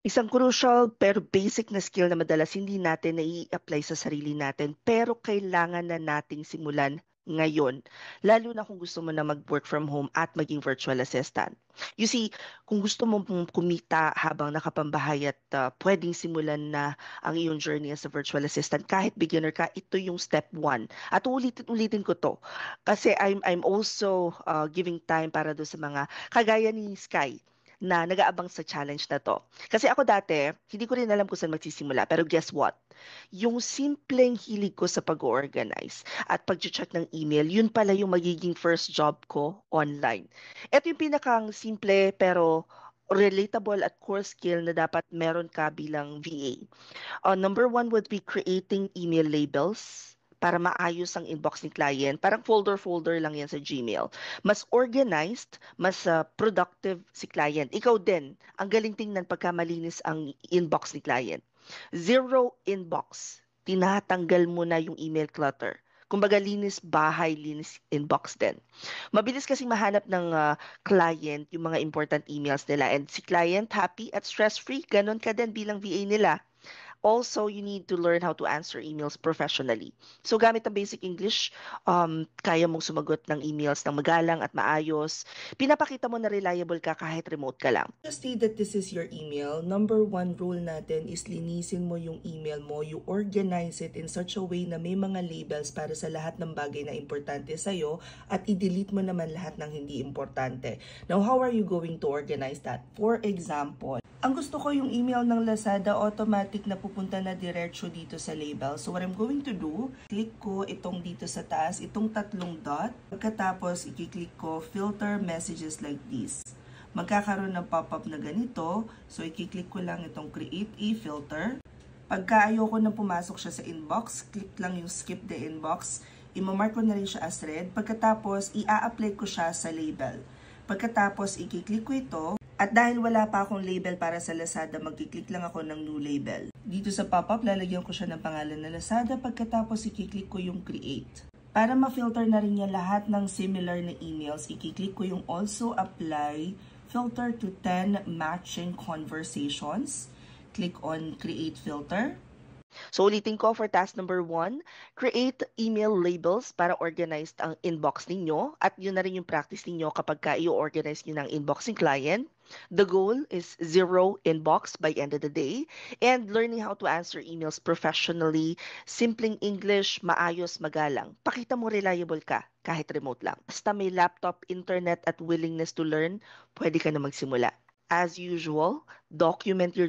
Isang crucial pero basic na skill na madalas hindi natin nai-apply sa sarili natin pero kailangan na nating simulan ngayon, lalo na kung gusto mo na mag-work from home at maging virtual assistant. You see, kung gusto mo pong kumita habang nakapambahay at pwedeng simulan na ang iyong journey as a virtual assistant, kahit beginner ka, ito yung step one. At ulitin ko to kasi I'm also giving time para do sa mga kagaya ni Sky na nag-aabang sa challenge na to. Kasi ako dati, hindi ko rin alam kung saan magsisimula. Pero guess what? Yung simpleng hilig ko sa pag-organize at pag-check ng email, yun pala yung magiging first job ko online. Ito yung pinakang simple pero relatable at core skill na dapat meron ka bilang VA. Number one would be creating email labels para maayos ang inbox ni client. Parang folder-folder lang yan sa Gmail. Mas organized, mas productive si client. Ikaw din, ang galing tingnan pagka malinis ang inbox ni client. Zero inbox. Tinatanggal mo na yung email clutter. Kumbaga, linis bahay, linis inbox din. Mabilis kasi mahanap ng client yung mga important emails nila. And si client happy at stress-free. Ganon ka din bilang VA nila. Also, you need to learn how to answer emails professionally. So, gamit ang basic English, kaya mong sumagot ng emails ng magalang at maayos. Pinapakita mo na reliable ka kahit remote ka lang. Just say that this is your email. Number one rule natin is linisin mo yung email mo. You organize it in such a way na may mga labels para sa lahat ng bagay na importante sa'yo at i-delete mo naman lahat ng hindi importante. Now, how are you going to organize that? For example, ang gusto ko yung email ng Lazada, automatic na pupunta na diretso dito sa label. So what I'm going to do, click ko itong dito sa taas, itong tatlong dot. Pagkatapos, i-click ko filter messages like this. Magkakaroon ng pop-up na ganito. So i-click ko lang itong create a filter. Pagka ayoko na pumasok siya sa inbox, click lang yung skip the inbox. Imamark ko na rin siya as red. Pagkatapos, i-a-apply ko siya sa label. Pagkatapos, i-click ko ito. At dahil wala pa akong label para sa Lazada, mag-click lang ako ng new label. Dito sa pop-up, lalagyan ko siya ng pangalan na Lazada. Pagkatapos, i-click ko yung create. Para ma-filter na rin niya lahat ng similar na emails, i-click ko yung also apply, filter to 10 matching conversations. Click on create filter. So ulitin ko for task number 1, create email labels para organized ang inbox ninyo at yun na rin yung practice ninyo kapag i-organize nyo ng inbox ng client. The goal is zero inbox by end of the day and learning how to answer emails professionally, simpleng English, maayos, magalang. Pakita mo reliable ka kahit remote lang. Basta may laptop, internet at willingness to learn, pwede ka na magsimula. As usual, document your